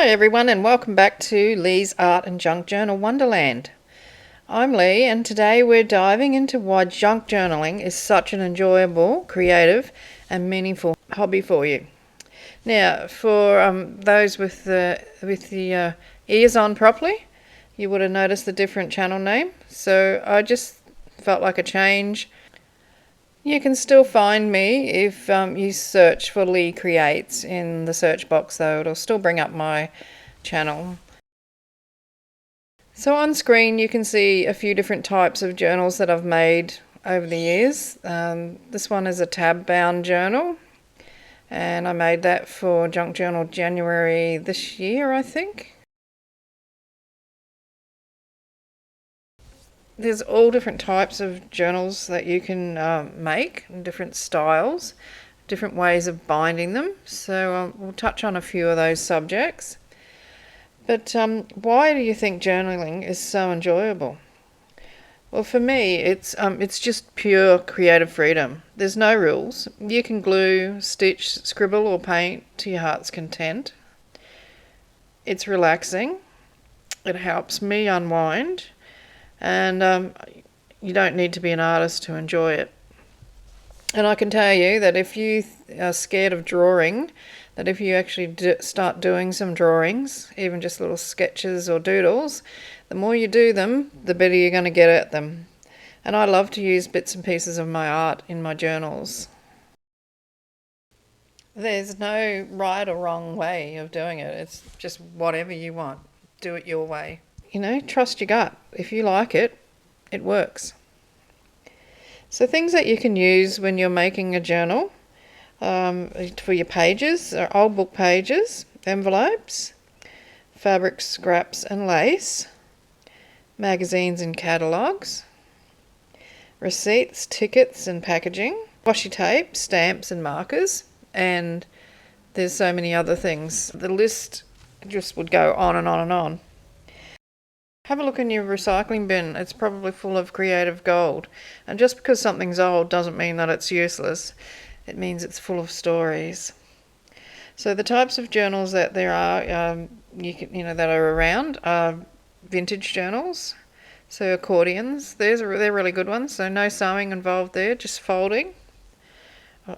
Hi everyone, and welcome back to Lee's Art and Junk Journal Wonderland. I'm Lee, and today we're diving into why junk journaling is such an enjoyable, creative and meaningful hobby for you. Now, for those with the ears on properly, you would have noticed the different channel name. So I just felt like a change. You can still find me if you search for Lee Creates in the search box, though it'll still bring up my channel. So on screen you can see a few different types of journals that I've made over the years. This one is a tab bound journal, and I made that for Junk Journal January this year, I think. There's all different types of journals that you can make, different styles, different ways of binding them. So we'll touch on a few of those subjects. But why do you think journaling is so enjoyable? Well, for me, it's just pure creative freedom. There's no rules. You can glue, stitch, scribble or paint to your heart's content. It's relaxing. It helps me unwind. And you don't need to be an artist to enjoy it. And I can tell you that if you are scared of drawing, that if you actually start doing some drawings, even just little sketches or doodles, the more you do them, the better you're going to get at them. And I love to use bits and pieces of my art in my journals. There's no right or wrong way of doing it. It's just whatever you want. Do it your way. Trust your gut. If you like it, it works. So things that you can use when you're making a journal for your pages are old book pages, envelopes, fabric scraps and lace, magazines and catalogues, receipts, tickets and packaging, washi tape, stamps and markers, and there's so many other things. The list just would go on and on and on. Have a look in your recycling bin. It's probably full of creative gold. And just because something's old doesn't mean that it's useless. It means it's full of stories. So the types of journals that there are, that are around are vintage journals. So accordions, they're really good ones. So no sewing involved there, just folding.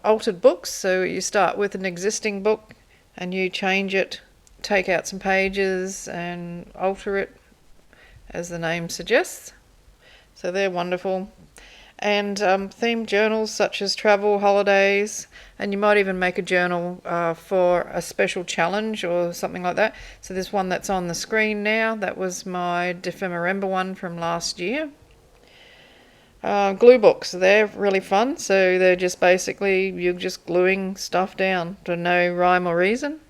Altered books, so you start with an existing book and you change it, take out some pages and alter it, as the name suggests. So they're wonderful. And themed journals such as travel, holidays, and you might even make a journal for a special challenge or something like that. So there's one that's on the screen now. That was my December one from last year. Glue books, they're really fun. So they're just basically, you're just gluing stuff down for no rhyme or reason.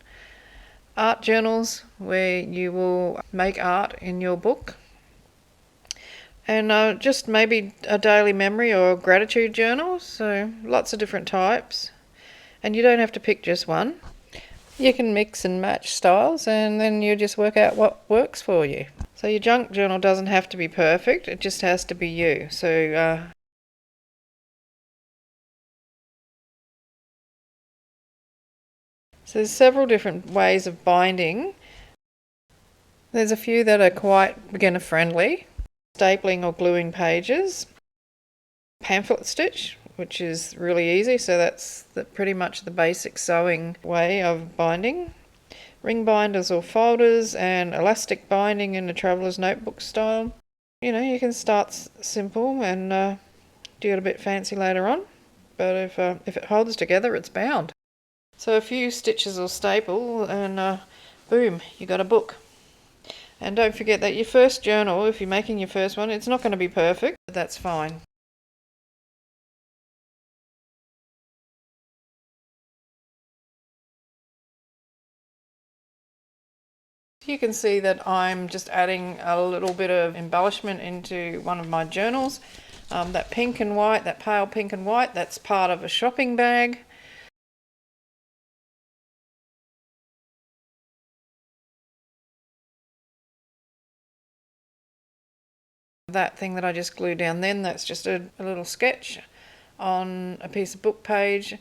Art journals, where you will make art in your book. And just maybe a daily memory or gratitude journal, so lots of different types. And you don't have to pick just one. You can mix and match styles, and then you just work out what works for you. So your junk journal doesn't have to be perfect, it just has to be you. So there's several different ways of binding. There's a few that are quite beginner friendly. Stapling or gluing pages, pamphlet stitch, which is really easy, so that's pretty much the basic sewing way of binding, ring binders or folders, and elastic binding in a traveller's notebook style. You can start simple and do it a bit fancy later on, but if it holds together, it's bound. So a few stitches or staple and boom, you got a book. And don't forget that your first journal, if you're making your first one, it's not going to be perfect, but that's fine. You can see that I'm just adding a little bit of embellishment into one of my journals. That pink and white, that pale pink and white, that's part of a shopping bag. That thing that I just glued down then, that's just a little sketch on a piece of book page.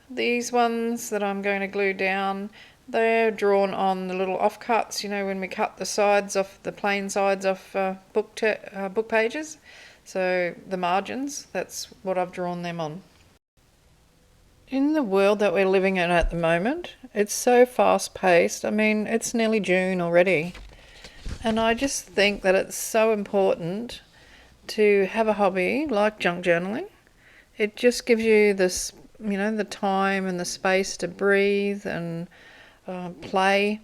These ones that I'm going to glue down, They're drawn on the little offcuts, you know, when we cut the sides off, the plain sides off book pages. So the margins, that's what I've drawn them on. In the world that we're living in at the moment, it's so fast paced. I mean, it's nearly June already. And I just think that it's so important to have a hobby like junk journaling. It just gives you this, you know, the time and the space to breathe and play.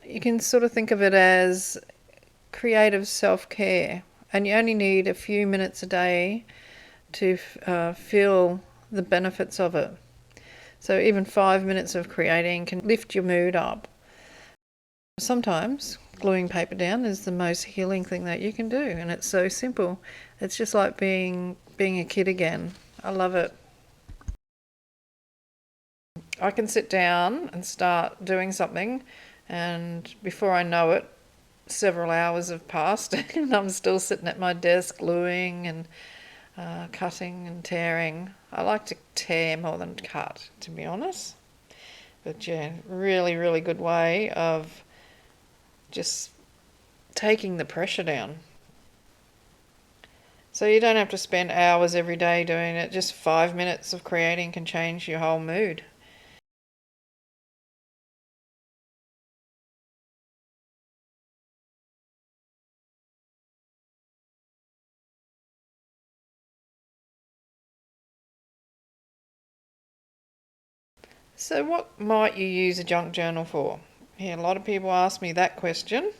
You can sort of think of it as creative self-care, and you only need a few minutes a day to feel the benefits of it. So even 5 minutes of creating can lift your mood up. Sometimes gluing paper down is the most healing thing that you can do, and it's so simple. It's just like being a kid again. I love it. I can sit down and start doing something, and before I know it, several hours have passed and I'm still sitting at my desk gluing and cutting and tearing. I like to tear more than cut, to be honest. But yeah, really, really good way of just taking the pressure down. So you don't have to spend hours every day doing it. Just 5 minutes of creating can change your whole mood. So what might you use a junk journal for? Yeah, a lot of people ask me that question.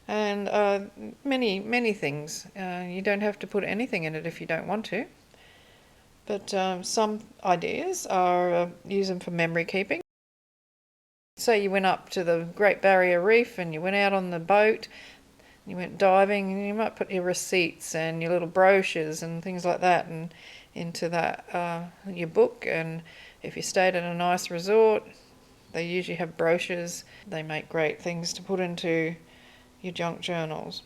And many things. You don't have to put anything in it if you don't want to. But some ideas are use them for memory keeping. Say you went up to the Great Barrier Reef and you went out on the boat, you went diving, and you might put your receipts and your little brochures and things like that and into that your book. And if you stayed at a nice resort, they usually have brochures. They make great things to put into your junk journals.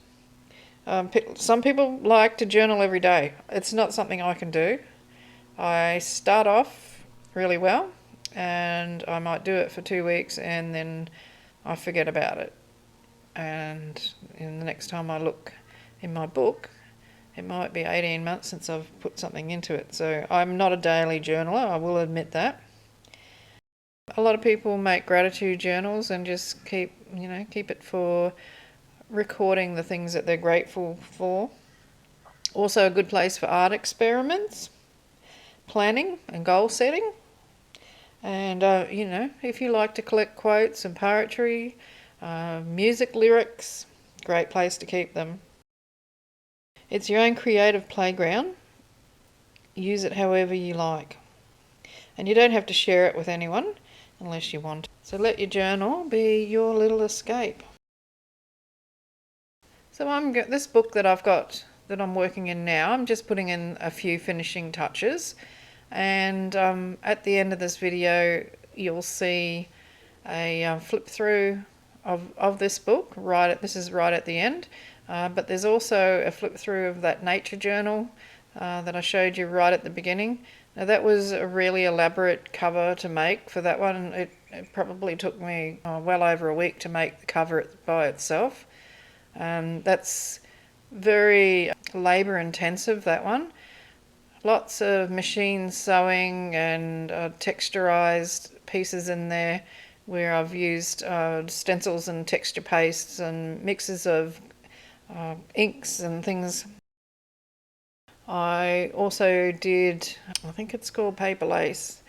Some people like to journal every day. It's not something I can do. I start off really well and I might do it for 2 weeks and then I forget about it. And in the next time I look in my book, it might be 18 months since I've put something into it. So I'm not a daily journaler, I will admit that. A lot of people make gratitude journals and just keep it for recording the things that they're grateful for. Also a good place for art experiments, planning and goal setting. And if you like to collect quotes and poetry, music lyrics, great place to keep them. It's your own creative playground. Use it however you like. And you don't have to share it with anyone unless you want. So let your journal be your little escape. So this book that I've got that I'm working in now, I'm just putting in a few finishing touches. And at the end of this video, you'll see a flip through of this book. This is right at the end. But there's also a flip through of that nature journal that I showed you right at the beginning. Now that was a really elaborate cover to make for that one. It probably took me well over a week to make the cover by itself. That's very labour intensive, that one. Lots of machine sewing and texturized pieces in there where I've used stencils and texture pastes and mixes of inks and things. I also did, I think it's called paper lace,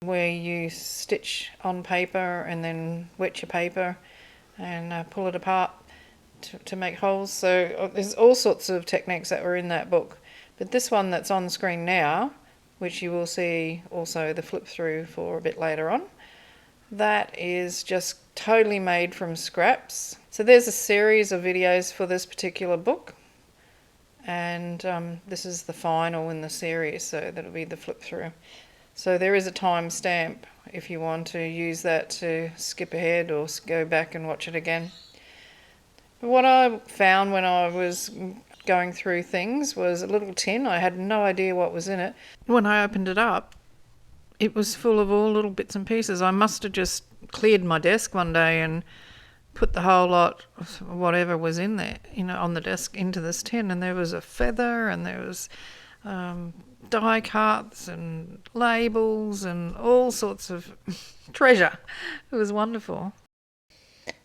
where you stitch on paper and then wet your paper and pull it apart to make holes. So there's all sorts of techniques that were in that book. But this one that's on screen now, which you will see also the flip through for a bit later on, that is just totally made from scraps. So there's a series of videos for this particular book, and this is the final in the series, so that'll be the flip through. So there is a time stamp if you want to use that to skip ahead or go back and watch it again. But what I found when I was going through things was a little tin. I had no idea what was in it. When I opened it up, it was full of all little bits and pieces. I must have just cleared my desk one day and put the whole lot, whatever was in there, on the desk into this tin, and there was a feather, and there was die cuts and labels and all sorts of treasure. It was wonderful.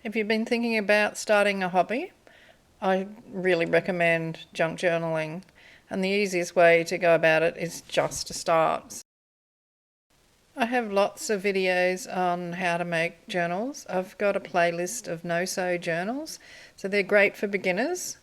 If you've been thinking about starting a hobby, I really recommend junk journaling, and the easiest way to go about it is just to start. I have lots of videos on how to make journals. I've got a playlist of no-sew journals, so they're great for beginners.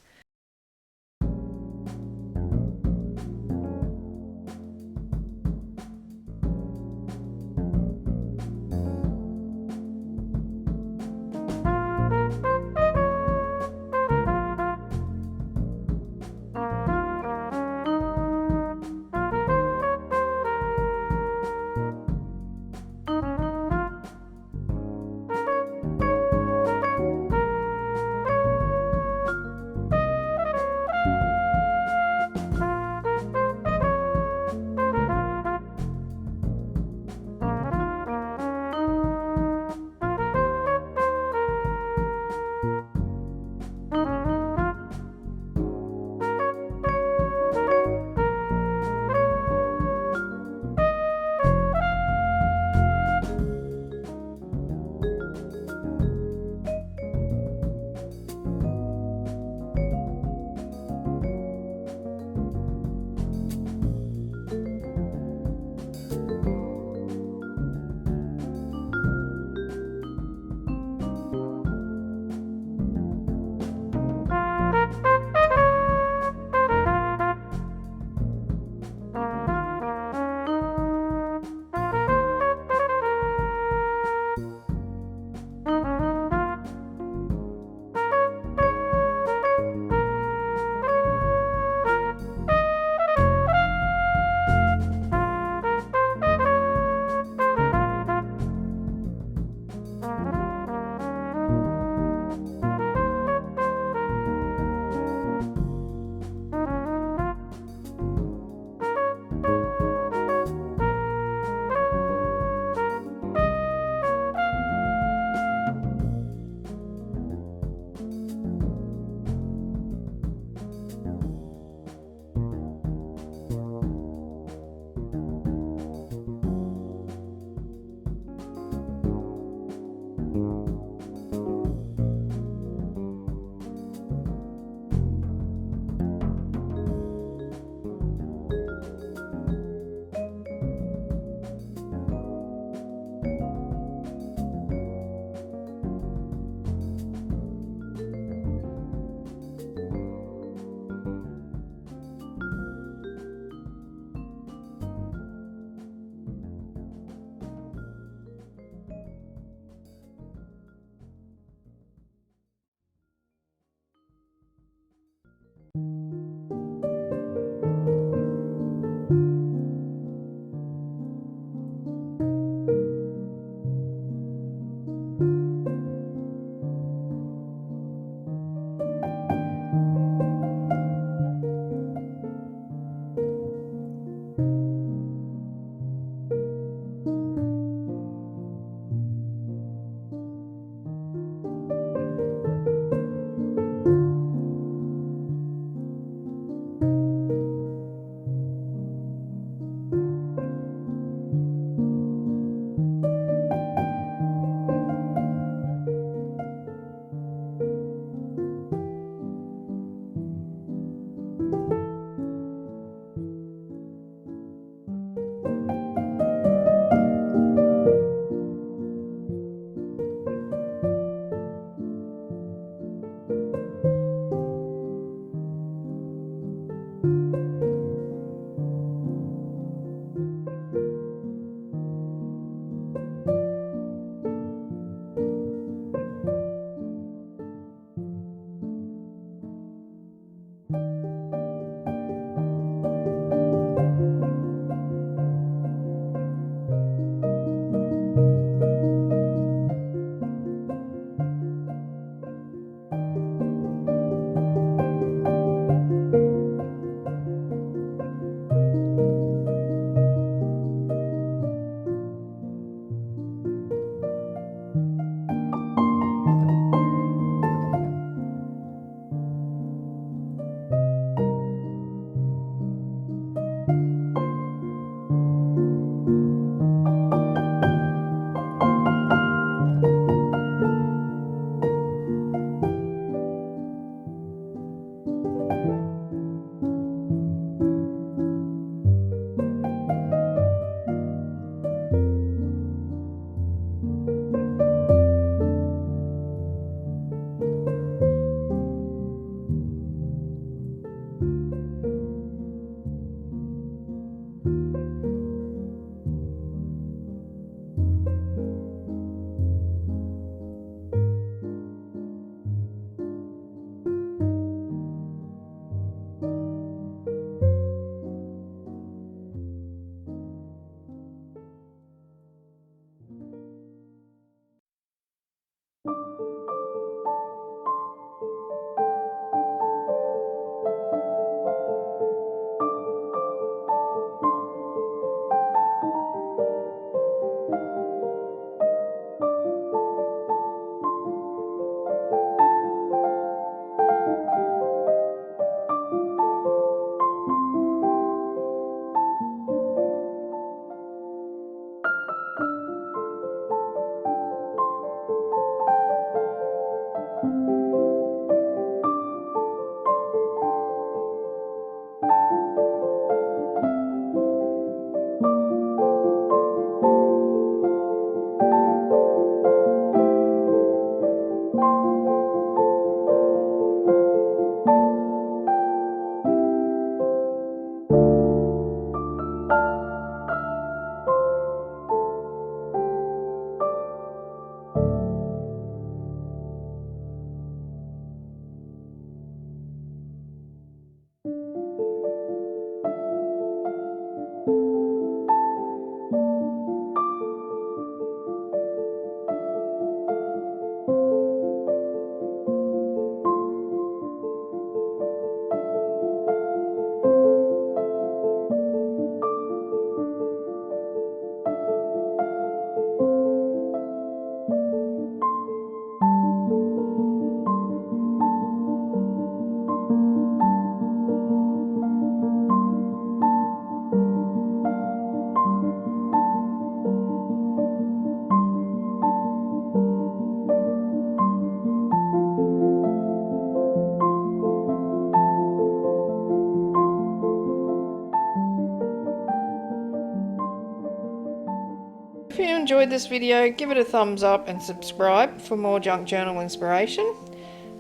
enjoyed this video, give it a thumbs up and subscribe for more junk journal inspiration.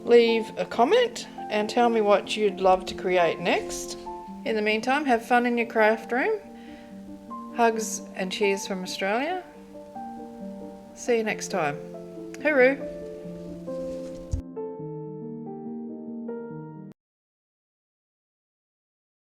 Leave a comment and tell me what you'd love to create next. In the meantime, have fun in your craft room. Hugs and cheers from Australia. See you next time. Hooroo!